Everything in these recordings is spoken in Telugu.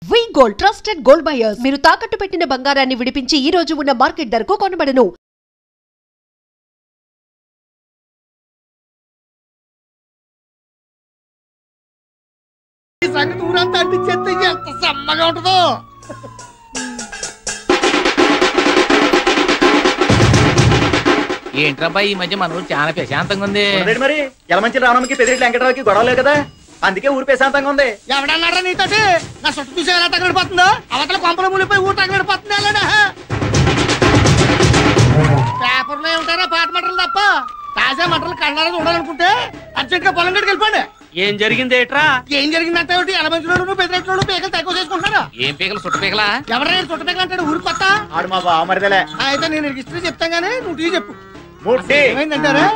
వి గోల్డ్ ట్రస్టెడ్ గోల్డ్ బయర్స్ మీరు తాకట్టు పెట్టిన బంగారాన్ని విడిపించి ఈ రోజు ఉన్న మార్కెట్ ధరకు కొనబడను. ఈ సంగతి ఊరంతా అంటించేస్తే ఎంత సమ్మగా ఉంటుందో. ఏంట్రబ్బా ఈ మధ్య మన ఊరు చాలా ప్రశాంతంగా ఉంది. మరి యలమంచి రావణంకి పెదిరెడ్డి వెంకటరావుకి గొడవలేదు కదా, అందుకే ఊరు ప్రశాంతంగా ఉంది. ఎవడన్నారా నీతోటి? నా చుట్టూ చూసి ఎలా తగలడిపోతుందో, అవతల కొంపల మునిపోయి ఊరు తగలడిపోతుంది. పేపర్లో ఏముంటారా పాత మంటలు తప్ప, తాజా మంటలు కళ్ళారా చూడాలనుకుంటే అర్జెంట్ గా పొలం గడికి వెళ్ళిపోండి. ఏం జరిగింది ఏట్రా? ఏం జరిగిందంటే ఎలమంచిలోను పెద్దరెట్లోను పీకలు తక్కువ చేసుకుంటున్నారా? ఏం పీకలు చుట్ట పీకలా? ఎవరైనా చుట్ట పీకలు అంటాడు ఊరు కొత్త. ఆడు మా బావ మరిదలే. అయితే నేను హిస్టరీ చెప్తాను గానీ నువ్వు టీ చెప్పు. ఏమైందంటారా?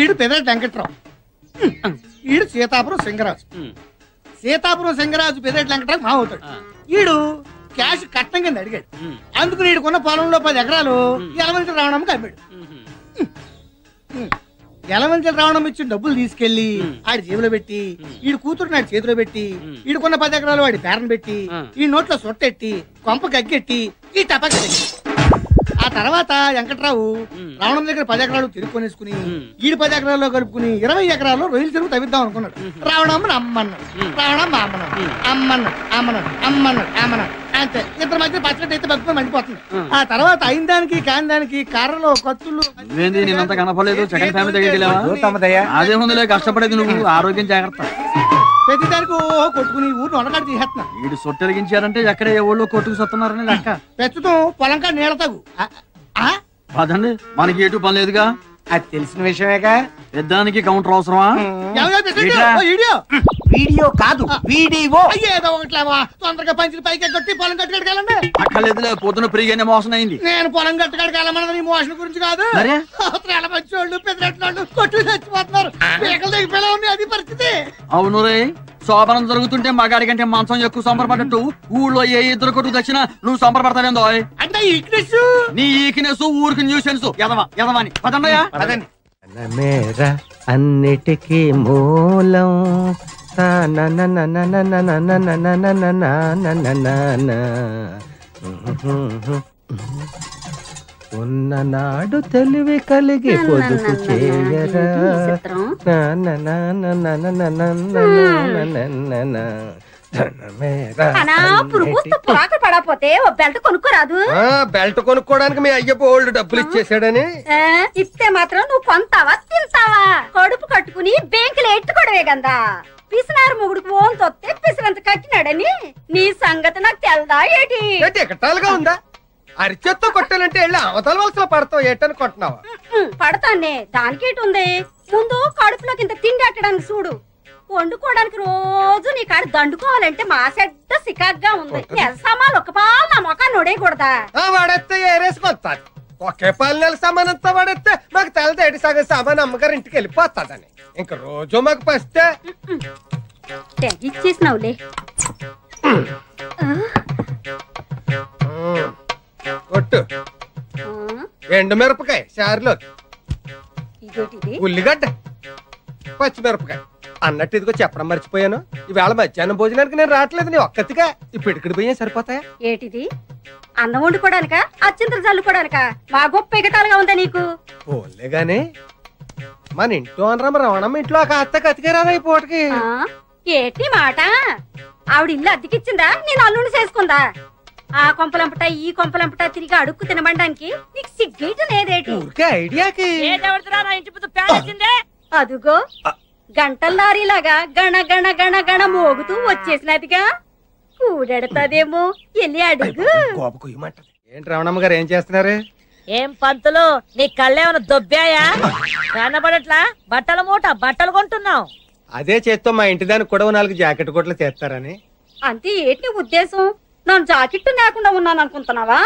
ఈడు పెదరెడ్డి వెంకట్రావు, ఈడు సీతాపురం సింగరాజు. సీతాపురం సింగరాజు పెదరెడ్డి వెంకట్రావు మా అవుతాడు. ఈడు క్యాష్ కట్నం కింద అడిగాడు. అందుకు ఈడుకున్న పొలంలో 10 ఎకరాలు యలమంచి రావణమ్మకి అమ్మాడు. యలమంచి రావణం ఇచ్చిన డబ్బులు తీసుకెళ్లి ఆడి జేబులో పెట్టి, ఈడు కూతురు నాడు చేతిలో పెట్టి, ఈడుకున్న 10 ఎకరాలు వాడి పేరను పెట్టి, ఈ నోట్లో సొట్టెట్టి, కొంప గగ్గెట్టి, ఈ టపాకి. ఆ తర్వాత వెంకట్రావు రావణం దగ్గర 10 ఎకరాలు తిరుక్కొనేసుకుని ఈడు 10 ఎకరాల్లో కలుపుకుని 20 ఎకరాల్లో రొయ్యలు చెరువు తవ్విద్దాం అనుకున్నాడు. రావణమ్మని అమ్మన్నాడు, రావణమ్మ అమ్మన్నాడు. అంతే. ఇద్దరి మధ్య పచ్చడి అయితే బతుకుని మండిపోతుంది. ఆ తర్వాత అయిన దానికి కాని దానికి కర్రలు కత్తులు. నేనంత కనపడలేదు. సెకండ్ ఫ్యామిలీ దగ్గరికి అదే ముందులే కష్టపడేది నువ్వు. ఆరోగ్యం జాగ్రత్త. ప్రతి దానికి కొట్టుకుని ఊరిని వండకాడు తీసేస్తున్నా. వీడు సొట్టెలిగించారంటే ఎక్కడే ఎవరు కొట్టుకు సత్తున్నారని లెక్క. ప్రస్తుతం పొలంకా నీళ్ళ తగు అదండి, మనకి ఎటు పని లేదుగా. అది తెలిసిన విషయమేగా. పెద్దానికి కౌంటర్ అవసరమా? వీడియో కాదు, వీడియో. ఏదో ఒకట్లేవా, తొందరగా పంచులు పైకి కొట్టి పొలం కట్టుకెళ్ళండి. అక్కర్లేదులే, పొద్దున ప్రిగానే మోసం అయింది. నేను పొలం కట్టుకెళ్ళమన్నది నీ మోషన్ గురించి కాదు. మంచి వాళ్ళు పెద్దరెట్లు కొట్లు చచ్చిపోతున్నారు. పీకలు తెగిపోయేలా ఉంది అది పరిస్థితి. అవును రే, శోభనం జరుగుతుంటే మగాడి కంటే మంచం ఎక్కువ సంబరపడ్డట్టు ఊళ్ళో ఏ ఇద్దరు కొట్టుకు తెచ్చినా నువ్వు సంబరపడతావేందో. అంటే ఈక్నెస్, నీ ఈక్నెస్ ఊరికి న్యూసెన్స్. ఎదవని పదండయా. అన్నిటికీ మూలం ఉన్ననాడు తెలివి కలిగి పొదుపు చేయరా. పడపోతే ఓ బెల్ట్ కొనుక్కోరాదు. బెల్ట్ కొనుక్కోడానికి మీ అయ్య బోల్డ్ డబ్బులు ఇచ్చేసాడని. ఇస్తే మాత్రం నువ్వు కొంటావా తింటావా? కడుపు కట్టుకుని బ్యాంకులో ఎట్టుకోవడమే కదా. పిసినారు మొగుడికి ఓన్ తొత్తే పిసినంత కట్టినాడని నీ సంగతి నాకు తెల్దా ఏటి? ఎకటాలుగా ఉందా? అరిచేత్తో కొట్టాలంటే వెళ్ళి అవతల వలసలో పడతావు ఏటని కొట్టినావా? పడతానే, దానికేటి ఉంది. ముందు కడుపులోకి ఇంత తిండి అట్టడానికి చూడు. వండుకోవడానికి రోజు నీ కాడ దండుకోవాలంటే మా సెడ్డ సికాగ్గా ఉంది. నెల సామాన్లు ఒక పాలు నా మొఖాన్ని నొడేయకూడదా? వాడేస్తే ఏరేసుకొస్తాది. ఒకే పాలు నెల సామానంతా వాడేస్తే మాకు తెలదేటి సగం సామాన్ అమ్మగారు ఇంటికి వెళ్ళిపోతాదని. ఇంక రోజు మాకు పస్తే తెగిచ్చేసినావులే. కొట్టు. ఎండుమిరపకాయ చారులో, ఉల్లిగడ్డ, పచ్చిమిరపకాయ. అన్నట్టు ఇదిగో చెప్పడం మర్చిపోయాను, ఈవేళ మధ్యాహ్నం భోజనానికి నేను రావట్లేదు. నీ ఒక్కతిగా ఇప్పుడు ఇక్కడికి పోయా సరిపోతాయా? ఏటిది? అన్నం వండుకోవడానికా అచ్చింతలు చల్లుకోవడానికా? మా గొప్ప ఎగటాలుగా ఉందా నీకు? పోలే గాని మన ఇంట్లో అనరమ్మ రవణమ్మ ఇంట్లో ఒక అత్త కతికేరాదా ఈ పూటకి? ఏటి మాట? ఆవిడ ఇల్లు అద్దెకిచ్చిందా? నేను అల్లుండి చేసుకుందా? ఆ కొంపలంపట ఈ కొంపలంపట తిరిగి అడుక్కు తినబడడానికి నీకు సిగ్గేట లేదేటి? ఐడియాకి అదుగో గంటల్లారీలాగా గణ గణ గణ గణ మోగుతూ వచ్చేసినదిగా. కూడెడతాదేమో, వెళ్ళి అడుగు. ఏంటి రవణమ్మ గారు ఏం చేస్తున్నారు? ఏం పంతులు, నీ కళ్ళేమన్నా దొబ్బాయా? కనబడట్లా? బట్టల మూట బట్టలు కొంటున్నావు. అదే చేత్తో మా ఇంటి దానికి కూడా 4 జాకెట్ కొట్లు చేస్తారని. అంతే ఏంటి ఉద్దేశం? నన్ను జాకెట్టు లేకుండా ఉన్నాను అనుకుంటున్నావా?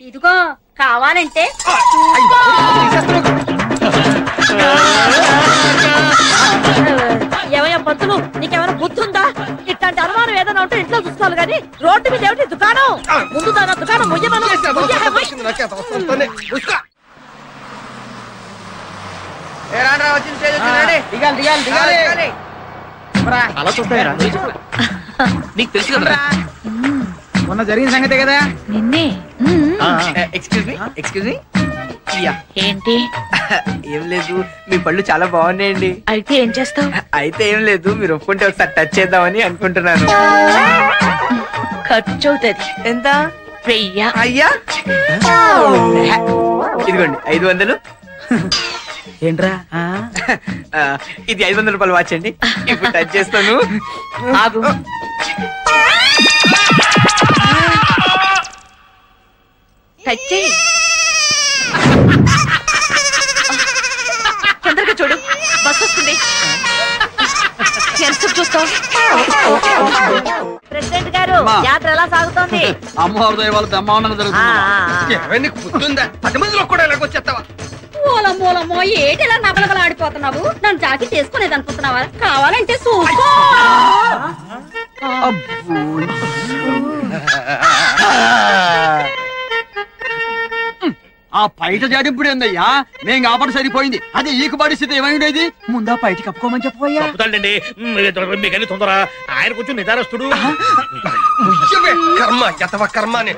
ఇదిగో కావాలంటే ఏమయ్యా పంతులు, నీకేమైనా బుద్ధి ఉందా? ఇట్లాంటి అనుమానం ఏదైనా ఉంటే ఇంట్లో చూసుకోవాలి కానీ రోడ్డు మీద ఏమిటి దుకాణం? ముందు దాని దుకాణం ముయ్యమను. అలా చూస్తాయరా నీకు తెలుసు కదా మొన్న జరిగిన సంగతే కదా. నిన్నే ఎక్స్క్యూజ్ మీ ఏంటి? ఏం లేదు, మీ పళ్ళు చాలా బాగున్నాయండి. అయితే ఏం చేస్తావు? అయితే ఏం లేదు, మీరు ఒప్పుకుంటే ఒకసారి టచ్ చేద్దామని అనుకుంటున్నాను. ఖర్చు అవుతుంది. ఎంత? 1000. అయ్యా ఇదిగోండి 500. ఏంట్రా ఇది 500 రూపాయలు వాచ్ అండి. ఇప్పుడు టచ్ చేస్తాను. ఆగు. టచ్ చేయి. తొందరగా చూడు, బస్ వస్తుంది. ఎంత చూస్తావు? ప్రెసిడెంట్ గారు, యాత్ర ఎలా సాగుతోంది? అమ్మవారి దయ వల్ల బ్రహ్మాండంగా జరుగుతుంది. నీకు పుట్టుందా? 10 మందిలో కూడా ఎలాగొచ్చేస్తావా? మూలమూలమో ఏటిలా నగలగల ఆడిపోతున్నావు? నన్ను జాకెట్ తీసుకునేది అనుకుంటున్నావా? కావాలంటే చూసుకో. ఆ పైట జాడింపుడు ఏందయ్యా? మేం కాబట్టి సరిపోయింది. అదే ఈకు పరిస్థితి ఏమైండేది? ముందా పైట కప్పుకోమని చెప్పబోయా. చెప్తాడండి మీకన్నీ తొందర. ఆయన కొంచెం నిదారస్తుడు. కర్మ జతవ కర్మని.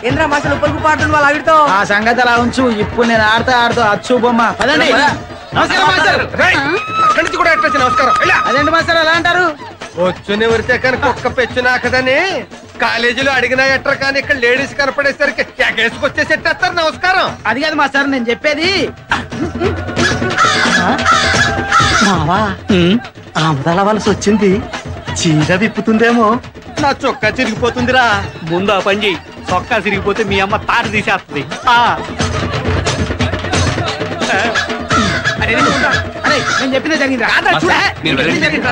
ఏంద్రా మాసలు పలుపు పాడుతున్న వాళ్ళు ఆవిడతో ఆ సంగతి అలా ఉంచు. ఇప్పుడు నేను ఆడుతూ అచ్చు బొమ్మ. పదండి. నమస్కారం మాస్టర్. అక్కడి నుంచి కూడా ఎట్లా నమస్కారం. అదేంటి మాస్టర్ ఎలా అంటారు? వచ్చుని ఉరితే కానీ కుక్క పెచ్చునాకదని కాలేజీలో అడిగినా ఎట్రా, కానీ ఇక్కడ లేడీస్ కనపడేసరికి ఎగేసుకొచ్చే సెట్టేస్తారు. నమస్కారం. అది కాదు మాస్టర్ నేను చెప్పేది. ఆముదాల వలస వచ్చింది. చీర విప్పుతుందేమో, నా చొక్కా చిరిగిపోతుందిరా. ముందు ఆ పని చెయ్యి. చొక్కా సిరిగిపోతే మీ అమ్మ తాట తీసేస్తుంది. అరే నేను చెప్పిన జరిగింది.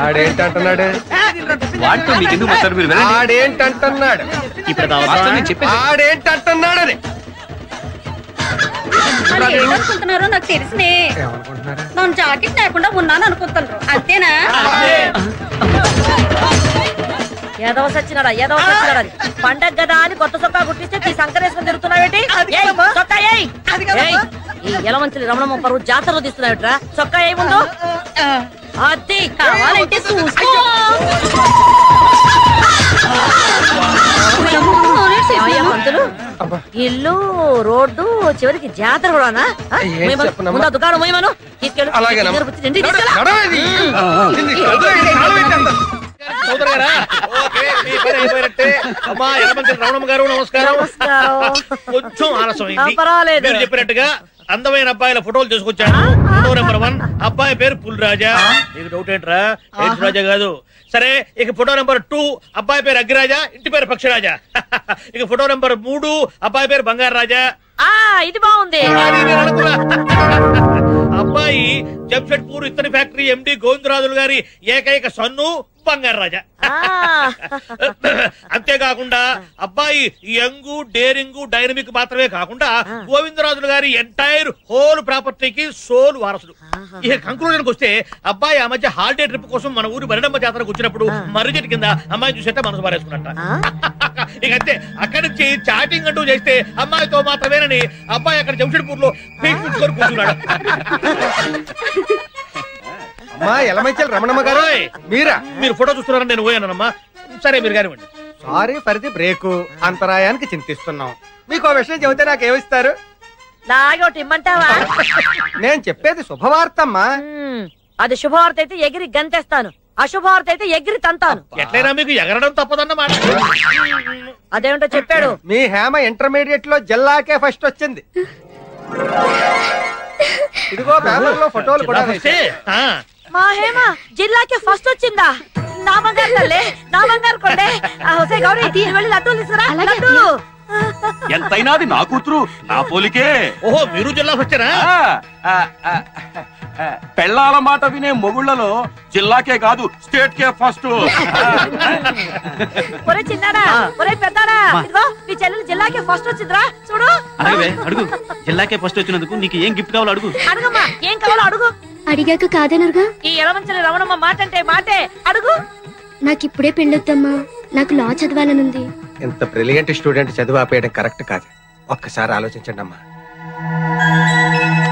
ఆడేంటంటున్నాడు? ఆడేంటంటున్నాడు? ఆడేంటంటున్నాడని మరి ఏమనుకుంటున్నారో నాకు తెలిసినే. నన్ను జాకెట్ లేకుండా ఉన్నాను అనుకుంటున్నారు, అంతేనా? ఏదో సచ్చినాడా, ఏదో సచ్చినాడా. పండగ కదా అని కొత్త చొక్కా గుర్తిస్తే ఈ సంకరేసుకుని తిరుగుతున్నావేంటి? చొక్కా ఏయ్. ఈ ఎలమంచిలి రమణమ్మ పరువు జాతరలో తీస్తున్నావేట్రా? చొక్కా ఏయ్ ముందు. అది కావాలంటే చూసుకో. పంతులు, ఇల్లు రోడ్డు చివరికి జాతర కూడానా? ముందు దుకాణం మొయ్యమను. తీసుకెళ్ళు. రమణమ్మ గారు నమస్కారం. కొంచెం ఆలస్యమైంది. మీరు చెప్పినట్టుగా అందమైన అబ్బాయిల ఫోటోలు తీసుకొచ్చాను. ఫోటో నెంబర్ 1 అబ్బాయి పేరు పుల్రాజా. నీకు డౌట్ ఏంట్రా? రాజా కాదు. సరే, ఇక ఫోటో నెంబర్ 2 అబ్బాయి పేరు అగ్గిరాజా, ఇంటి పేరు పక్షిరాజా. ఇక ఫోటో నెంబర్ 3 అబ్బాయి పేరు బంగారు రాజా. ఇది బాగుంది. అబ్బాయి జంషెడ్పూర్ ఇత్తడి ఫ్యాక్టరీ ఎండి గోవిందరాజులు గారి ఏకైక సన్ను బంగారు రాజా. అంతేకాకుండా అబ్బాయి యంగ్, డేరింగ్, డైనమిక్ మాత్రమే కాకుండా గోవిందరాజులు గారి ఎంటైర్ హోల్ ప్రాపర్టీకి సోల్ వారసుడు. ఇక కంక్లూజన్కి వస్తే అబ్బాయి ఆ మధ్య హాలిడే ట్రిప్ కోసం మన ఊరు మరిడమ్మ జాతరకు వచ్చినప్పుడు మర్రి చెట్టు కింద అమ్మాయి చూసేట మనసు పారేసుకున్నట్ట. ఇక అంతే, అక్కడి నుంచి చాటింగ్ అంటూ చేస్తే అమ్మాయితో మాత్రమేనని అబ్బాయి అక్కడ జంషెడ్పూర్ లో పీక్కొని కూర్చున్నాడు. అమ్మా ఎలమంచిలి రమణమ్మ గారు, మీరా? మీరు ఫోటో చూస్తున్నారని నేను పోయానమ్మా. సరే మీరు కానివ్వండి. Sorry for the break. అంతరాయానికి చింతిస్తున్నాం. మీకు ఆ విషయం చెబితే నాకేమిస్తారు? నాగోటి ఇమ్మంటావా? నేను చెప్పేది శుభవార్తమ్మా. అది శుభవార్త అయితే ఎగిరి గంతేస్తాను, అశుభవార్త అయితే ఎగిరి తంతాను. ఎట్లయినా మీకు ఎగరడం తప్పదన్నమాట. అదేమిటో చెప్పాడు. మీ హేమ ఇంటర్మీడియట్ లో జిల్లాకే ఫస్ట్ వచ్చింది. ఇదిగో పేపర్ లో ఫోటోలు కూడా. మా హేమ జిల్లాకే ఫస్ట్ వచ్చిందా? నా బంగారు తల్లే, నా బంగారు కొండే. గౌరీ వెళ్ళి లడ్డూలు తీసుకురా. లడ్డూ ఎంతైనా అది నా కూతురు, నా పోలికే. ఓహో, మీరు జిల్లా వచ్చారా? పెళ్ళాల మాట వినే మొగుళ్లలో జిల్లాకే కాదు స్టేట్ కే ఫస్ట్. ఒరే చిన్నాడా, ఒరే పెద్దాడా, ఇదిగో మీ చెల్లెలు జిల్లాకే ఫస్ట్ వచ్చిందిరా చూడు. అడుగు. జిల్లాకే ఫస్ట్ వచ్చినందుకు నీకు ఏం గిఫ్ట్ కావాలో అడుగు. అడుగమ్మా, ఏం కావాలో అడుగు. అడిగాక కాదనరుగా. ఈ ఎలమంచిలి రమణమ్మ మాట అంటే మాటే. అడుగు. నాకిప్పుడే పెళ్ళొద్దమ్మా, నాకు లా చదవాలనుంది. ఇంత బ్రిలియంట్ స్టూడెంట్ చదువు ఆపేయడం కరెక్ట్ కాదు. ఒక్కసారి ఆలోచించండి అమ్మా.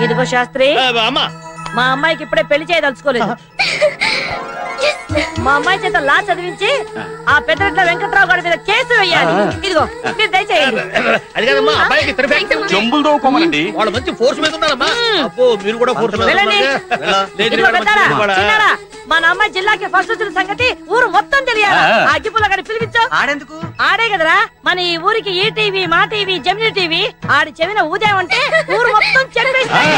ఇదిగో శాస్త్రి, అమ్మా మా అమ్మాయికి ఇప్పుడే పెళ్లి చేయదలుచుకోలేదు. మా అమ్మాయి చేత లా చదివించి ఆ పెద్దరెడ్ల వెంకట్రావు గారి మీద కేసు వేయాలి. ఇదిగో మీరు దయచేయండి. అది కాదమ్మా, అబ్బాయికి చెంబులు తోకోమనండి. వాళ్ళు మంచి ఫోర్స్ మీద ఉన్నారమ్మా. అబ్బో మీరు కూడా ఫోర్స్ మీద చిన్నారా, మన అమ్మాయి జిల్లాకి ఫస్ట్ వచ్చిన సంగతి ఊరు మొత్తం తెలియాలి. ఆ అగ్గిపుల్ల గారిని పిలిపించు. ఆడెందుకు? ఆడే కదరా మన ఈ ఊరికి ఈ టీవీ, మా టీవీ, జెమిని టీవీ. ఆడి చెవిన ఊదేమంటే ఊరు మొత్తం చెప్పేస్తాయి.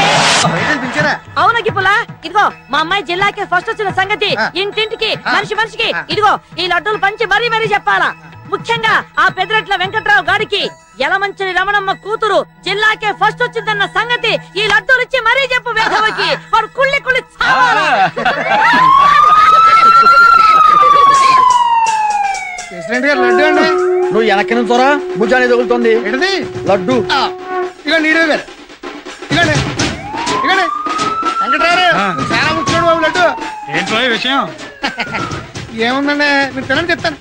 అవును అగ్గిపుల్ల, ఇదిగో మా అమ్మాయి జిల్లాకి ఫస్ట్ వచ్చిన సంగతి ఇంటింటికి, మనిషి మనిషికి ఇదిగో ఈ లడ్డూలు పంచి మరీ మరీ చెప్పాలా. ముఖ్యంగా ఆ పెద్దరెట్ల వెంకట్రావు గారికి యలమంచిలి రమణమ్మ కూతురు జిల్లాకే ఫస్ట్ వచ్చిందన్న సంగతి ఈ లడ్డూలు ఇచ్చి మరీ చెప్పు. వేదవకి వాడు కుళ్ళి కుళ్ళి చావాలా. ప్రెసిడెంట్ గారు లడ్డు అండి. నువ్వు వెనక్కి నుంచోరా, భుజాన్ని తగులుతుంది. ఏంటది? లడ్డు. ఇక నీడే గారు ఇగండి ఇగండి. వెంకటరావు చాలా ముఖ్యమైన బాబు లడ్డు. ఏంటో విషయం? ఏముందండి మీరు తినండి చెప్తాను.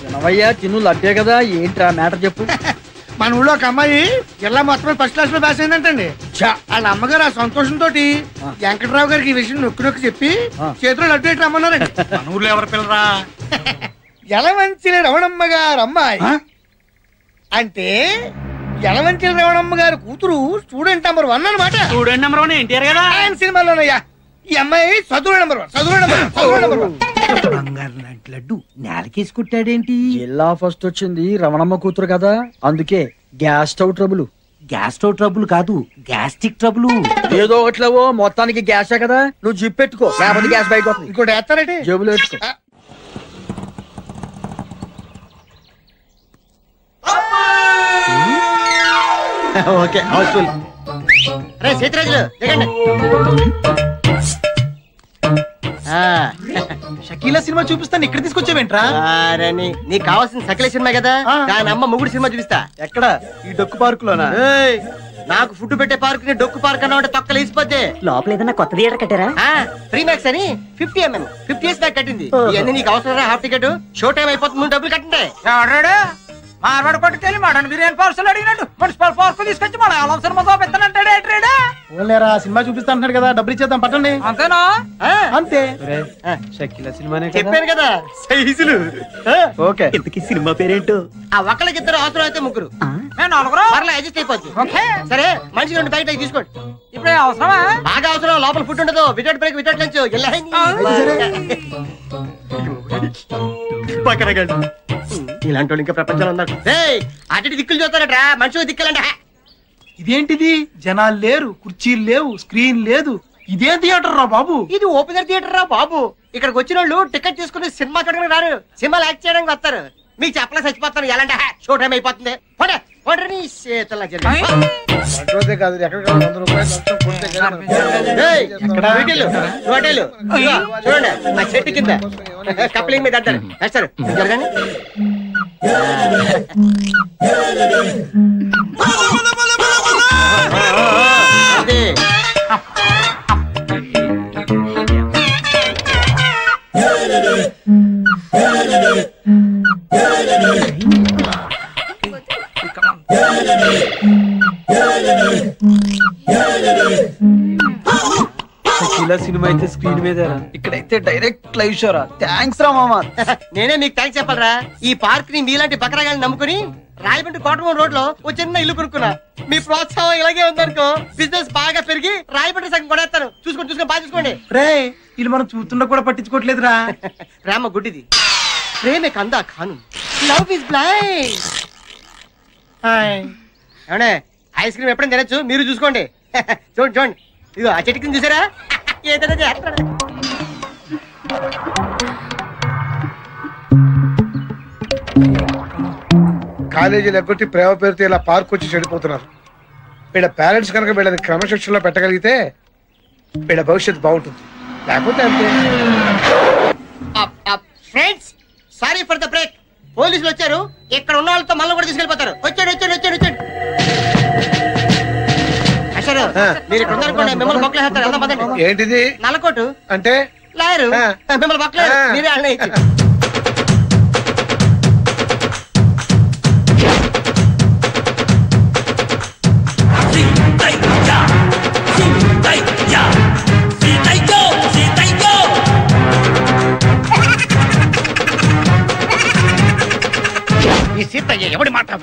వినవయ్యా, తిను లడ్డే కదా. ఏంట్రా మ్యాటర్ చెప్పు. మన ఊళ్ళో ఒక అమ్మాయి జిల్లా మొత్తం ఫస్ట్ క్లాస్ లో పాస్ అయిందంటండి. వాళ్ళ అమ్మగారు ఆ సంతోషంతో వెంకటరావు గారికి ఈ విషయం నొక్కి నొక్కి చెప్పి చేతిలో లడ్డు ఎట్లా రమ్మన్నారండి. మన ఊర్లో ఎవరు పిల్లరా? యలమంచిలి రమణమ్మ గారు అమ్మాయి అంటే యలమంచిలి రమణమ్మ గారి కూతురు స్టూడెంట్ నెంబర్ 1 అన్నమాట. స్టూడెంట్ నెంబర్ 1 ఎన్టీఆర్ కదా. ఆయన సినిమాలోనయ్యా ఈ అమ్మాయి చదువు నెంబర్ 1. బంగారు లాంటి లడ్డు నేలకేసి కుట్టాడేంటి? జిల్లా ఫస్ట్ వచ్చింది రమణమ్మ కూతురు కదా, అందుకే gas stove trouble. Gas stove trouble కాదు, గ్యాస్ట్రిక్ ట్రబుల్. ఏదో ఒకట్లేవో మొత్తానికి గ్యాసే కదా. నువ్వు జిప్ పెట్టుకో, లేకపోతే గ్యాస్ బయట వస్తుంది. ఇంకోటి వేస్తారంటే జేబులో పెట్టుకో. Okay house full. అరే సీతరాజులు దిగండి. షకీలా సినిమా చూపిస్తాను ఇక్కడ తీసుకొచ్చావేంట్రా? నీకు కావాల్సిన సకల సినిమా కదా, దాని అమ్మ మొగుడు సినిమా చూపిస్తా. ఎక్కడ? ఈ డొక్కు పార్క్ లోనా? నాకు ఫుడ్ పెట్టే పార్క్ ని డొక్కు పార్క్ అన్నా తొక్కలు వేసిపోతే. లోపల ఏదన్నా కొత్త థియేటర్ కట్టారా? ఫ్రీ మ్యాక్స్ అని 50 years దాకా కట్టింది. ఇవన్నీ నీకు అవసరం. హాఫ్ టికెట్ షో టైం అయిపోతుంది, నువ్వు డబ్బులు కట్టండి. మార్వాడు కొట్టుకెళ్ళి మటన్ బిర్యానీ పార్సల్ అడిగినట్టు మున్సిపల్ పార్క్ తీసుకొచ్చి మన అలం సినిమా చూపిస్తానంటాడు. ఓన్లేరా సినిమా చూపిస్తా అంటున్నాడు కదా, డబ్బులు ఇచ్చేద్దాం పట్టండి. అంతేనా? అంతే. షకీలా సినిమానే చెప్పాను కదా సైజులు. ఓకే. ఇంతకీ సినిమా పేరేంటో? ఆ ఒక్కళ్ళకి ఇద్దరు అవసరం అయితే ముగ్గురు, మేము నలుగురు పర్లే అడ్జస్ట్ అయిపోద్ది. సరే మనిషి 2 బయట తీసుకోండి. ఇప్పుడే అవసరమా? బాగా అవసరం. లోపల ఫుడ్ ఉండదు. Without break without lunch. ఇలాంటి వాళ్ళు ఇంకా ప్రపంచంలో ఉన్నారు. అటు దిక్కులు చూస్తారట, మనుషులు దిక్కులంట. ఇదేంటిది? జనాలు లేరు, కుర్చీలు లేవు, స్క్రీన్ లేదు. ఇదేం థియేటర్ రా బాబు? ఇది ఓపెనర్ థియేటర్ రా బాబు. ఇక్కడికి వచ్చిన వాళ్ళు టికెట్ తీసుకుని సినిమా చూడడానికి రారు, సినిమాలు యాక్ట్ చేయడానికి వస్తారు. మీకు చెప్పలే చచ్చిపోతాను. ఎలాంటి షో టైం అయిపోతుంది. చూడండి ఆ చెట్టు కింద కప్లింగ్ మీద అంటారు. వేస్తారు జరగండి. షకీలా సినిమా అయితే స్క్రీన్ మీదేరా, ఇక్కడైతే డైరెక్ట్ లైవ్ షోరా. థ్యాంక్స్ రా మామా. నేనే మీకు థ్యాంక్స్ చెప్పాలరా. ఈ పార్క్ ని మీలాంటి బకరాగాన్ని నమ్ముకుని రాయబండి కోటమూరు రోడ్ లో ఓ చిన్న ఇల్లు కొనుక్కున్నా. మీ ప్రోత్సాహం ఇలాగే ఉందనుకో బిజినెస్ బాగా పెరిగి రాయబండి సగం కొనేస్తారు. చూసుకొని బాగా చూసుకోండి. రే వీళ్ళు మనం చూస్తుండ కూడా పట్టించుకోవట్లేదురా. ప్రేమ గుడ్డిది, ప్రేమే కందా ఖాను, లవ్ ఇస్ బ్లైండ్. ఏమండే ఐస్ క్రీమ్ ఎప్పుడైనా తినచ్చు, మీరు చూసుకోండి. చూడండి చూడండి, ఇదిగో ఆ చెట్టు కింద చూసారా ఏదైనా చేస్తాడు. కాలేజీలు ఎగ్గొట్టి ప్రేమ పేరుతో ఇలా పార్క్ వచ్చి చెడిపోతున్నారు. వీళ్ళ పేరెంట్స్ కనుక వీళ్ళని క్రమశిక్షణలో పెట్టగలిగితే వీళ్ళ భవిష్యత్తు బాగుంటుంది. లేకపోతే అంతే. Friends sorry for the break. పోలీసులు వచ్చారు. ఇక్కడ ఉన్న వాళ్ళతో మళ్ళీ కూడా తీసుకెళ్ళిపోతారు. వచ్చాడు. అసలు మీరు ఇక్కడ ఉన్నారనుకోండి, మిమ్మల్ని బొక్కలేస్తారు. వెళ్దాం పదండి. ఏంటిది? నల్లకోటు అంటే లాయరు మిమ్మల్ని బొక్కలేదు. మీరే వాళ్ళని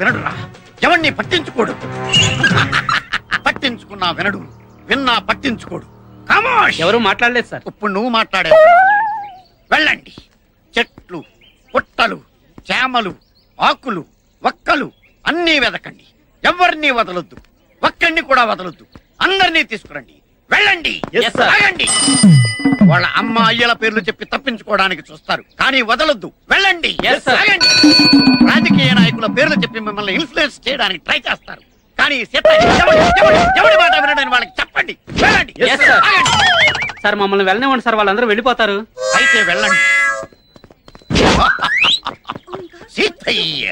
వినడురా, ఎవరిని పట్టించుకోడు. పట్టించుకున్నా వినడు, విన్నా పట్టించుకోడు. ఎవరు మాట్లాడలేదు సార్. ఇప్పుడు నువ్వు మాట్లాడావు. వెళ్ళండి, చెట్లు, పుట్టలు, చేమలు, ఆకులు, ఒక్కలు అన్నీ వెదకండి. ఎవరిని వదలొద్దు, ఒక్కడిని కూడా వదలొద్దు. అందరినీ తీసుకురండి. వెళ్ళండి, ఆగండి. వాళ్ళ అమ్మ అయ్యల పేర్లు చెప్పి తప్పించుకోవడానికి చూస్తారు, కానీ వదలొద్దు. వెళ్ళండి, ఆగండి. రాజకీయ నాయకుల పేర్లు చెప్పి మిమ్మల్ని ఇన్ఫ్లుయెన్స్ చేయడానికి ట్రై చేస్తారు, కానీ ఎవరి మాట వినడానికి వాళ్ళకి చెప్పండి. వెళ్ళండి, సార్ మమ్మల్ని వెళ్ళనివ్వండి సార్, వాళ్ళందరూ వెళ్ళిపోతారు. అయితే వెళ్ళండి. సీతయ్య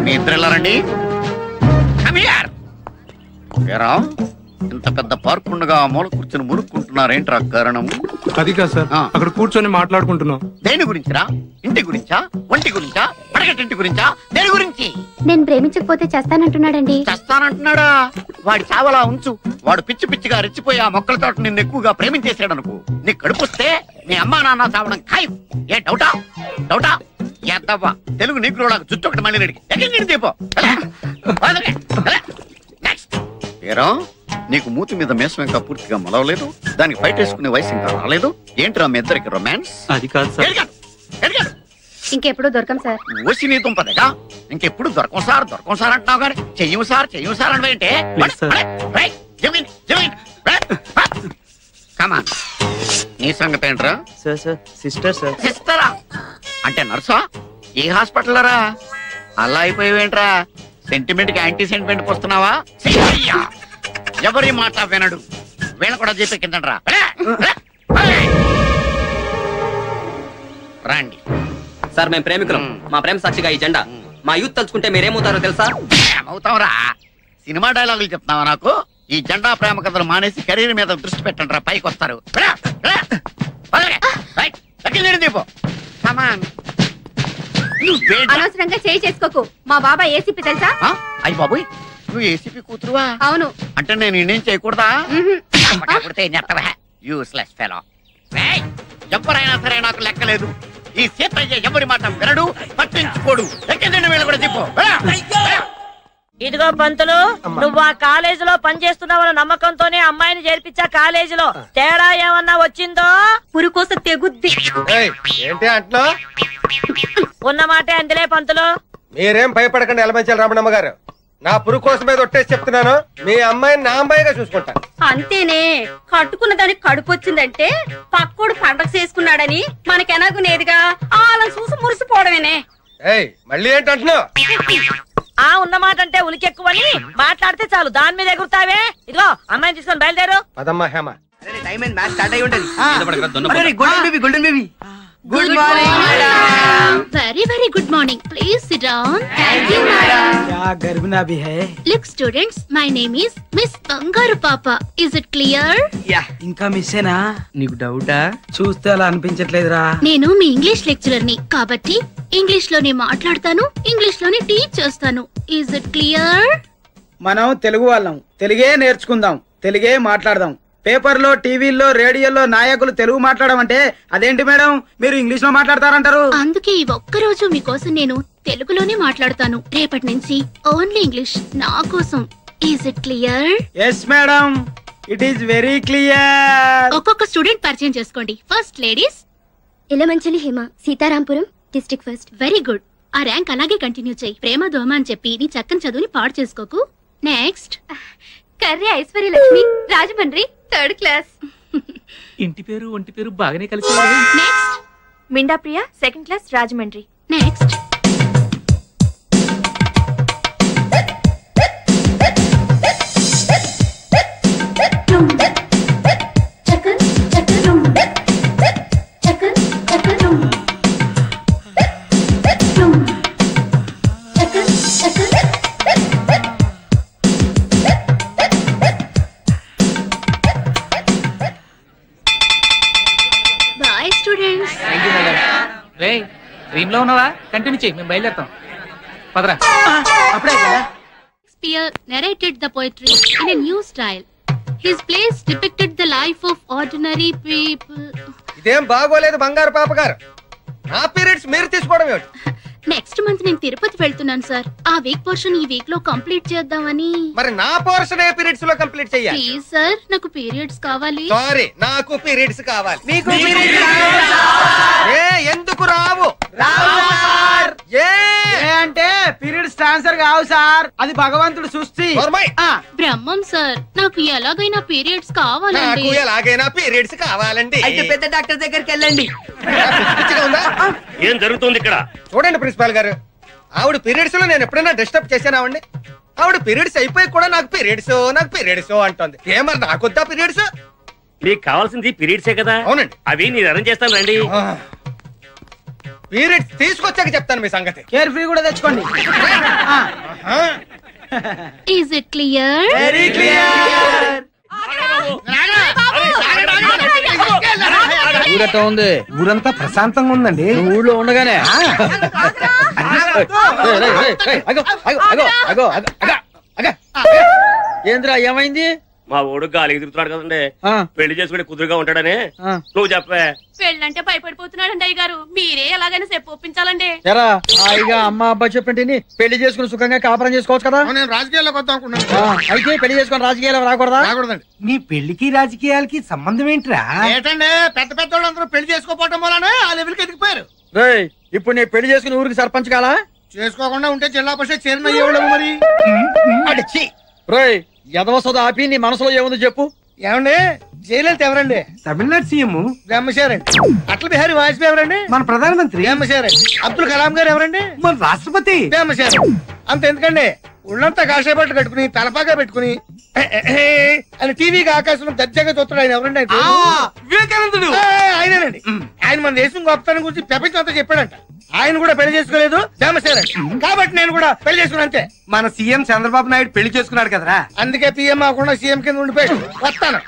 మీ ఇద్దరు వెళ్ళారండి. ఇంత పెద్ద పార్క్ ఉండగా మూల కూర్చొని మురుక్కుంటున్నారేంట్రా కారణం? అది కాదు సార్, అక్కడ కూర్చొని మాట్లాడుకుంటున్నాం. దేని గురించిరా? ఇంటి గురించా, ఒంటి గురించా, పడగటింటి గురించా, దేని గురించి? నేను ప్రేమించకపోతే చేస్తానంటున్నాడండి. చేస్తానంటున్నాడా? వాడి చావలా ఉంచు. వాడు పిచ్చి పిచ్చిగా రెచ్చిపోయి ఆ మొక్కల తోట నిన్ను ఎక్కువగా ప్రేమించేసాడు అనుకో, నీ కడుపుస్తే నీ అమ్మా నాన్న చావడం ఖాయం. ఏ డౌటా? డౌటా? ఎద్దవ్వా తెలుగు నీకులాగా జుట్టు ఒకటి మళ్ళీ నడికి ఎక్కడ దీపో. నెక్స్ట్ ఏరా, నీకు మూతి మీద మేసం ఇంకా పూర్తిగా మొలవలేదు, దానికి ఫైట్ వేసుకునే వయసు ఇంకా రాలేదు. ఏంట్రా మీ ఇద్దరికి రొమాన్స్? అది కాదు సార్. ఇంకెప్పుడు దొరకం సార్. ఓసి నీ దుంపదేగా, ఇంకెప్పుడు దొరకం సార్ దొరకం సార్ అంటున్నావు కానీ చెయ్యం సార్ అంటే కమాన్. నీ సంగతి ఏంట్రా? సిస్టరా అంటే నర్సా? ఏ హాస్పిటల్ రా? అలా అయిపోయావేంట్రా? సెంటిమెంట్ కి యాంటీ సెంటిమెంట్ వస్తున్నావా? ఎవరి మాట వినడు, వీళ్ళ కూడా చెప్పే కిందరా. రండి సార్, మేము ప్రేమికులం. మా ప్రేమ సాక్షిగా ఈ జెండా. మా యూత్ తలుచుకుంటే మీరేమవుతారో తెలుసా? ఏమవుతావురా? సినిమా డైలాగులు చెప్తున్నావా నాకు? ఈ జెండా ప్రేమ కథలు మానేసి కెరీర్ మీద దృష్టి పెట్టండి రా, పైకి వస్తారు. అనవసరంగా చేయి చేసుకోకు. మా బాబా ఏసీపీ తెలుసా? అయ్యి బాబోయ్, నువ్వు ఏసీపీ కూతురువా? అవును. అంటే నేను ఇండియన్ చేయకూడదా? Useless fellow. ఎవరైనా సరే నాకు లెక్కలేదు. ఈ సీతయ్య ఎవరి మాట వినడు, పట్టించుకోడు. ఎక్కిందండి వీళ్ళు కూడా చెప్పు. ఇదిగో పంతులు, నువ్వు ఆ కాలేజీలో పనిచేస్తున్నావన్న నమ్మకంతోనే అమ్మాయిని చేర్పించా. కాలేజీలో తేడా ఏమన్నా వచ్చిందో పురుకోస తెగుద్ది. ఏంటి అంటున్నా? ఉన్నమాటే అందులే పంతులు. మీరేం భయపడకండి ఎలమంచాలి రమణమ్మ గారు. నా పురుగు కోసం మీద ఒట్టేసి చెప్తున్నాను, మీ అమ్మాయిని నా అమ్మాయిగా చూసుకుంటాను. అంతేనే, కట్టుకున్న దానికి కడుపు వచ్చిందంటే పక్కోడు పండగ చేసుకున్నాడని మనకెనగునేదిగా వాళ్ళని చూసి మురిసిపోవడమేనే. మళ్ళీ ఏంటంటున్నావు? ఆ ఉన్నమాట అంటే ఉలికెక్కువని మాట్లాడితే చాలు దాని మీద ఎగురుతావే. ఇదిగో అమ్మాయిని తీసుకొని బయలుదేరు. పదమ్మా Hema. Good morning. Very very good morning. Please sit down. Thank you madam. क्या गर्भना भी है? Look students, my name is Miss Bangaru Papa. Is it clear? Yeah, ఇంకా మిస్సేనా? నీకు డౌటా? చూస్తే అలా అనిపించట్లేదురా. నేను మీ ఇంగ్లీష్ లెక్చరర్ ని కాబట్టి ఇంగ్లీష్ లోనే మాట్లాడతాను, ఇంగ్లీష్ లోనే టీచ్ చేస్తాను. Is it clear? మనం తెలుగు వాళ్ళం, తెలుగే నేర్చుకుందాం, తెలుగే మాట్లాడదాం. పేపర్లో, టీవీల్లో, రేడియోలో నాయకులు తెలుగు మాట్లాడమంటే అదేంటి మేడం, మీరు ఇంగ్లీష్ లో మాట్లాడతారంటారు? అందుకే ఈ ఒక్కరోజు మీకోసం నేను తెలుగులోనే మాట్లాడతాను. రేపటి నుంచి ఓన్లీ ఇంగ్లీష్ నా కోసం. Is it clear? Yes madam, it is very clear. ఒక్కొక్క స్టూడెంట్ పరిచయం చేసుకోండి. First ladies. Ilamanchali Hema, Sitarampuram, district first. Very good. ఆ ర్యాంక్ అలాగే కంటిన్యూ చేయి. ప్రేమ దోమ అని చెప్పి నీ చక్కని చదువుని పాడు చేసుకోకు. Next Karri Aishwaryalakshmi, Rajahmundry, third class. ఇంటి పేరు ఒంటి పేరు బాగానే కలిసి. Next Minda Priya, second class, Rajahmundry. Next dream లో ఉన్నావా? కంటిన్యూ చేయి, మేము బయలుదేరుతాం. పదరా. Shakespeare narrated the poetry in a new style. His plays depicted the life of ordinary people. ఇదేం బాగోలేదు బంగారు పాప గారు. నా పీరియడ్స్ మీరు తీసుకోవడం ఏమిటి? నెక్స్ట్ మంత్ నేను తిరుపతి వెళ్తున్నాను సార్. ఆ వీక్ పోర్షన్ ఈ వీక్ లో కంప్లీట్ చేద్దామని. మరి నా పోర్షన్ ఏ పీరియడ్స్ లో కంప్లీట్ చేయాలి? ప్లీజ్ సార్, నాకు పీరియడ్స్ కావాలి. సారీ, నాకు పీరియడ్స్ కావాలి. మీకు ఏ ఎందుకు రావు? ఏ అంటే పీరియడ్స్ ట్రాన్స్ఫర్ కావు సార్, అది భగవంతుడు సృష్టి. బ్రహ్మం సార్, నాకు ఎలాగైనా పీరియడ్స్ కావాలండి. నాకు ఎలాగైనా పీరియడ్స్ కావాలండి. అయితే పెద్ద డాక్టర్ దగ్గరికి వెళ్ళండి. ఏం జరుగుతుంది ఇక్కడ? చూడండి ప్రిన్సిపాల్ గారు, ఆవిడ పీరియడ్స్ లో నేను ఎప్పుడైనా డిస్టర్బ్ చేశానావండి? ఆవిడ పీరియడ్స్ అయిపోయి కూడా నాకు పీరియడ్స్ అంటుంది. ఏమన్నా నాకొద్దా పీరియడ్స్? మీకు కావాల్సింది పీరియడ్సే కదా? అవునండి. అవి నేను అరేంజ్ చేస్తాను రండి. పీరియడ్స్ తీసుకొచ్చాక చెప్తాను మీ సంగతి. కేర్ ఫ్రీ కూడా తెచ్చుకోండి. Is it clear? Very clear. ఊరట ఉంది. ఊరంతా ప్రశాంతంగా ఉందండి. ఊళ్ళో ఉండగానే ఏంద్రా ఏమైంది? మా ఓడు గాలికి తిరుగుతున్నాడు కదండి, పెళ్లి చేసుకుని కుదురుగా ఉంటాడని నువ్వు చెప్పే. పెళ్ళంటే భయపడిపోతున్నాడండి అయ్య గారు, మీరే ఎలాగైనా చెప్పు ఒప్పించాలండి. ఎరా హాయిగా అమ్మ అబ్బాయి చెప్పండి, పెళ్లి చేసుకుని సుఖంగా కాపురం చేసుకోవచ్చు కదా. నేను రాజకీయాల్లోకి వద్దాం అనుకున్నాను. అయితే పెళ్లి చేసుకుని రాజకీయాలు రాకూడదా? రాకూడదండి. నీ పెళ్లికి రాజకీయాలకి సంబంధం ఏంట్రా? ఏంటండి పెద్ద పెద్ద వాళ్ళందరూ పెళ్లి చేసుకోపోవటం వల్లనే ఆ లెవెల్కి ఎదిగిపోయారు. రేయ్, ఇప్పుడు నీ పెళ్లి చేసుకుని ఊరికి సర్పంచ్ కాలా? చేసుకోకుండా ఉంటే జిల్లా పరిషత్ చైర్మన్ అయ్యేవాళ్ళము మరి. అడిచి రేయ్, ఎదవ సోదా ఆపి నీ మనసులో ఏముంది చెప్పు. ఏమండి జయలలిత ఎవరండి? తమిళనాడు సీఎం బ్రహ్మశారండి. అటల్ బిహారీ వాజ్పేయి ఎవరండి? మన ప్రధానమంత్రి. బ్రహ్మశారండి. అబ్దుల్ కలాం గారు ఎవరండి? మన రాష్ట్రపతి. బ్రహ్మశారండి. అంత ఎందుకండి, ఒళ్ళంతా కాషాయ బట్టలు కట్టుకుని తలపాగా పెట్టుకుని అని టీవీకి ఆకాశంలో దర్జాగా చూస్తాడు ఆయన ఎవరండి? వివేకానందుడు. ఆయనేనండి. ఆయన మన దేశం గొప్పతనం గురించి ప్రపంచం అంతా చెప్పాడంట. ఆయన కూడా పెళ్లి చేసుకోలేదు బ్రహ్మశారండి. కాబట్టి నేను కూడా పెళ్లి చేసుకున్నా అంతే. మన సీఎం చంద్రబాబు నాయుడు పెళ్లి చేసుకున్నాడు కదరా, అందుకే పిఎం అవ్వకుండా సీఎం కింద ఉండిపోయాడు. వస్తాను.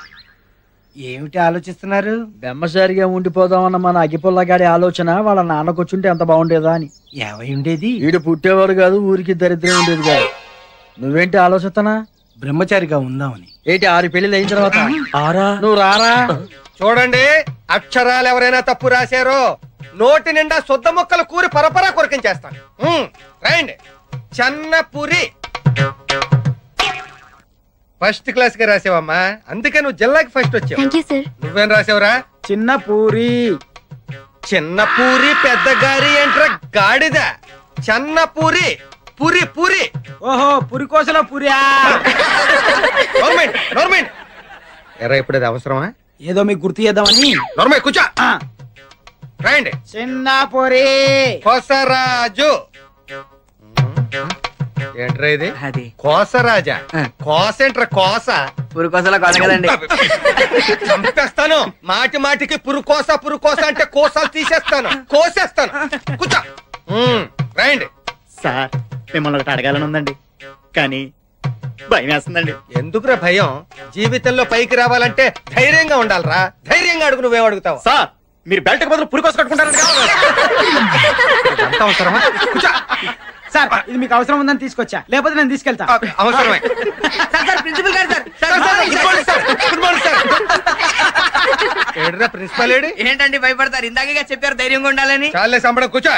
ఏమిటి ఆలోచిస్తున్నారు? బెమ్మసారిగా ఉండిపోదామన్న మన అగిపుల్లగాడి ఆలోచన వాళ్ళ నాన్నకొచ్చుంటే ఎంత బాగుండేదా అని. ఏమై ఉండేది? వీడు పుట్టేవాడు కాదు, ఊరికి దరిద్రం ఉండేది కాదు. నువ్వేంటి ఆలోచిస్తున్నా? బ్రహ్మచారిగా ఉందామని. ఏంటి 6 పెళ్లిళ్ళు అయిన తర్వాత నువ్వు రారా? చూడండి, అక్షరాలు ఎవరైనా తప్పు రాశారో నోటి నిండా శుద్ధ మొక్కలు కూరి పరపరా కొరికించేస్తాను. రండి. చెన్నపురి ఫస్ట్ క్లాస్ గా రాసావమ్మా, అందుకే నువ్వు జిల్లాకి ఫస్ట్ వచ్చావు. నువ్వేం రాసావురా? చిన్న పూరి. చిన్న పూరి పెద్ద గారి ఏంట్రా గాడిద? చెన్నపురి. పూరి పూరి. ఓహో, పురికోసలో పురియా. ఎరా ఇప్పుడు అది అవసరమా? ఏదో మీకు గుర్తు చేద్దామని. నోర్మై కూర్చో. రండి. చిన్న పూరి. కోసరాజు. ఏంట్రా ఇది? కోసరాజా? కోస ఏంట్రా? కోస పురుకోసలో కోస కదండి. చంపేస్తాను. మాటి మాటికి పురుకోస అంటే కోసాలు తీసేస్తాను, కోసేస్తాను. కూర్చో. రండి. సార్, మిమ్మల్ని ఒకటి అడగాలని ఉందండి, కానీ భయం వేస్తుందండి. ఎందుకురా భయం? జీవితంలో పైకి రావాలంటే ధైర్యంగా ఉండాలిరా. ధైర్యంగా అడుగు. నువ్వేం అడుగుతావు? సార్, మీరు బెల్ట్ బదులు పురికోస కట్టుకుంటారు సార్, ఇది మీకు అవసరం ఉందని తీసుకొచ్చా, లేకపోతే నేను తీసుకెళ్తా. అవసరమే. ప్రిన్సిపల్ గారు ఏడ్రా ప్రిన్సిపల్ ఏడి? ఏంటండి భయపడతారు? ఇందాక చెప్పారు ధైర్యంగా ఉండాలని. చాలే సంబడం, కూర్చో.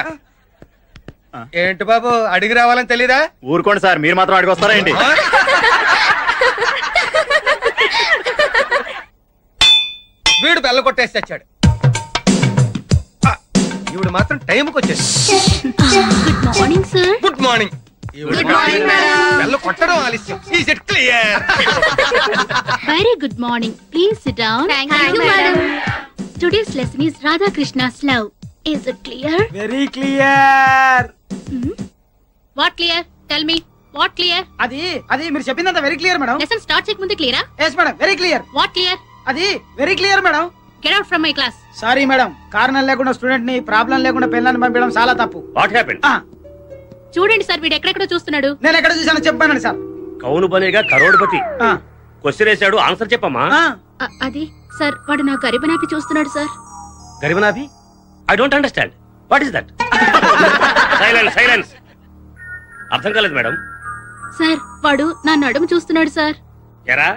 ఏంటి బాబు, అడిగి రావాలని తెలీదా? ఊరుకోండి సార్, మీరు మాత్రం అడిగి వస్తారా ఏంటి? వీడు బెల్ల కొట్టేసి తెచ్చాడు. ఈవిడ మాత్రం టైంకి వచ్చేది. Good morning sir. Good morning. బెల్ల కొట్టడం ఆలస్యం. Is it clear? Very good morning. Please sit down. Thank you madam. Today's lesson is Radha Krishna's love. Is it clear? Very clear. What clear? Tell me what clear? అది మీరు చెప్పిందంతా very clear madam. Lesson start చేయక ముందే క్లియరా? yes madam, very clear. What clear? అది very clear madam. Get out from my class. Sorry madam, కారణం లేకుండా స్టూడెంట్ ని ప్రాబ్లం లేకుండా పిల్లల్ని పంపించడం చాలా తప్పు. What happened? చూడండి సార్, వీడు ఎక్కడెక్కడ చూస్తున్నాడు. నేను ఎక్కడ చూసానో చెప్పానండి సార్. కౌను బనేగా కరోడ్పతి. క్వశ్చన్ వేసాడు, ఆన్సర్ చెప్పమ్మా. అది సార్, వాడు నా గరిబనాపి చూస్తున్నాడు సార్. గరిబనాభి? I don't understand. What is that? Silence. అర్థం కాలేదు మేడం. సార్, వాడు నా నడుము చూస్తున్నాడు సార్. ఎరా,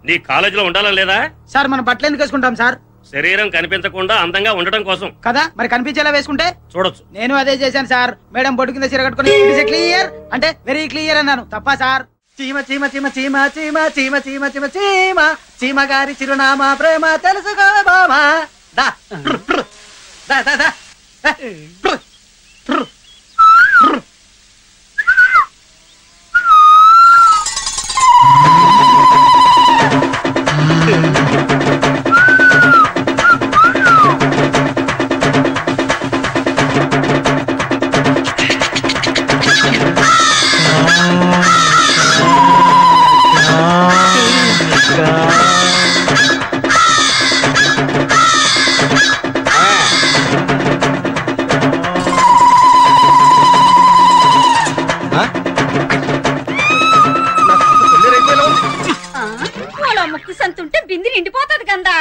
నీ కాలేజీలో ఉండాలా లేదా? సార్ మనం బట్టలు ఎందుకు వేసుకుంటాం సార్? శరీరం కనిపించకుండా అందంగా ఉండటం కోసం కదా, మరి కనిపించేలా వేసుకుంటే చూడొచ్చు. నేను అదే చేశాను సార్. మేడం బొట్టు కింద చీర కట్టుకుని క్లియర్ అంటే వెరీ క్లియర్ అన్నాను. తప్పా సార్? చీమ చీమ చీమ చీమ చీమ చీమ చీమ చీమ చీమ చీమ గారి చిరునామా ప్రేమ తెలుసుకో బామా. దా దా దా దా. ముక్కు సంతుంటే బింది నిండిపోతుంది కదా,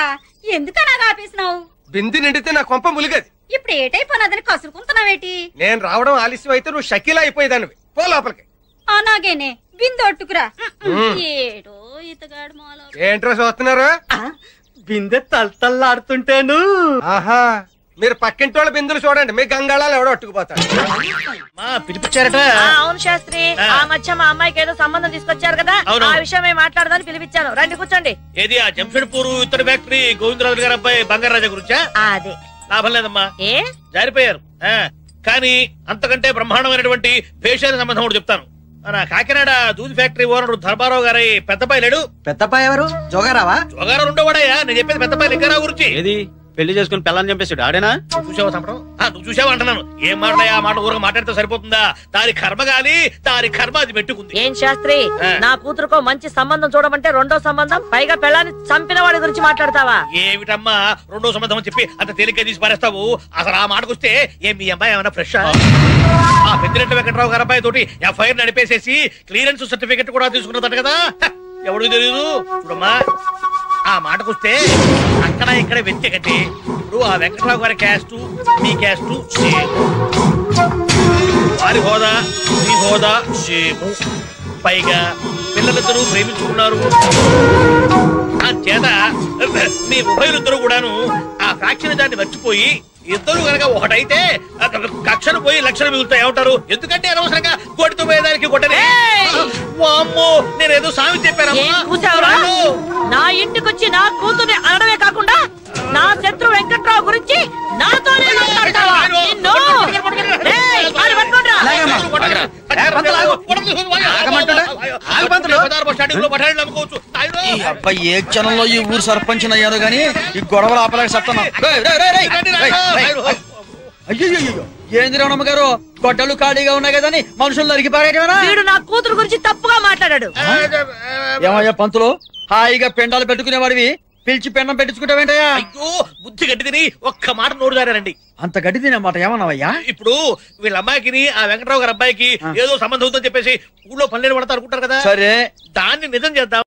ఎందుకనా ఆపేసినావు? బింది నిండితే నా కొంప ములిగది. ఇప్పుడు ఏటైపోయినదని కసురుకుంటున్నావేటి? నేను రావడం ఆలస్యం అయితే నువ్వు షకీలా అయిపోయేదానివి. పో లోపలికి. అలాగేనే బింది ఒట్టుకురా. ఏడో ఇతగాడు మాలో ఏంట్రా చూస్తున్నారు? బిందె తల్తల్లాడుతుంటేను. ఆహా, మీరు పక్కింటి వాళ్ళ బిందులు చూడండి, మీ గంగాళాలు ఎవడో అట్టుకుపోతాడు. పిలిపించారట. అవును శాస్త్రి, ఆ మధ్య మా అమ్మాయికి ఏదో సంబంధం తీసుకొచ్చారు కదా, ఆ విషయమే మాట్లాడదాని పిలిపించాను. రండి కూర్చోండి. ఏది ఆ జంషెడ్పూర్ ఇతర ఫ్యాక్టరీ గోవిందరాజు గారి అబ్బాయి బంగారాజా గురించా? అదే. లాభం లేదమ్మా, ఏ జారిపోయారు. కానీ అంతకంటే బ్రహ్మాండమైనటువంటి పేషాల సంబంధం కూడా చెప్తాను. మన కాకినాడ దూది ఫ్యాక్టరీ ఓనర్ ధర్మారావు గారి పెద్దపాయ లేడు. పెద్దపాయ ఎవరు? జోగారావా? జోగారావు ఉండవాడయ్యా, నేను చెప్పేది పెద్దపాయ లింగారావు గురించి. ఏది పెళ్లి చేసుకుని పిల్లని చంపేశాడు ఆడేనా? చూసావా సంపడం? నువ్వు చూసావా అంటున్నాను. ఏం మాట్లాడా ఆ మాట ఊరగా మాట్లాడితే సరిపోతుందా? దాని కర్మ గాని దాని కర్మ అది పెట్టుకుంది. ఏం శాస్త్రి, నా కూతురుకో మంచి సంబంధం చూడమంటే రెండో సంబంధం, పైగా పెళ్ళాన్ని చంపిన వాడి గురించి మాట్లాడతావా? ఏమిటమ్మా రెండో సంబంధం అని చెప్పి అంత తేలిగ్గా తీసి పారేస్తావు? అసలు ఆ మాటకొస్తే ఏం మీ అమ్మాయి ఏమైనా ఫ్రెష్? ఆ పెద్దిరెడ్డి వెంకటరావు గారి అబ్బాయి తోటి ఎఫ్ఐఆర్ నడిపేసేసి క్లియరెన్స్ సర్టిఫికెట్ కూడా తీసుకున్నదట కదా. ఎవరికి తెలియదు? చూడమ్మా, ఆ మాటకొస్తే అక్కడ ఇక్కడ వెతికటి ఇప్పుడు ఆ వెంకటరావు గారి క్యాస్ట్ మీ క్యాస్ట్ సేమ్, వారి హోదా మీ హోదా సేము, పైగా పిల్లలిద్దరూ ప్రేమించుకున్నారు. ఆ చేత మీ ఉభయులిద్దరూ కూడాను ఆ ఫ్యాక్షన్ దాన్ని మర్చిపోయి ఇద్దరు కనుక ఒకటైతే కక్షలు పోయి లక్షలు మిగులుతాయి. ఏమంటారు? ఎందుకంటే అనవసరంగా కొట్టుతో పోయేదానికి కొట్టనే. వామ్మో, నేనేదో సామి చెప్పానమ్మా. నా ఇంటికొచ్చి నా కూతుర్ని అనడమే కాకుండా నా శత్రు వెంకట్రావు గురించి నాతోనే మాట్లాడతావా? అబ్బాయి ఏ క్షణంలో ఈ ఊరు సర్పంచ్ అయ్యాను గానీ ఈ గొడవలు ఆపలేక సత్తాను. అయ్యో ఏంది రమణమ్మ గారు, గొడ్డలు ఖాళీగా ఉన్నాయి కదని మనుషులు నరికి పారేయటమేనా? వీడు నా కూతురు గురించి తప్పుగా మాట్లాడాడు. ఏమయ్యా పంతులు, హాయిగా పెండాలు పెట్టుకునేవాడివి పిలిచి పెండం పెట్టించుకుంటావేంటయ్యా? అయ్యో, బుద్ధి గడ్డి తిని ఒక్క మాట నోరుదారండి. అంత గడ్డి తినమాట ఏమన్నావయ్యా? ఇప్పుడు వీళ్ళ అమ్మాయికి ఆ వెంకటరావు గారి అబ్బాయికి ఏదో సంబంధం ఉందని చెప్పేసి ఊళ్ళో పనులు పడతా అనుకుంటారు కదా. సరే, దాన్ని నిజం చేద్దాం.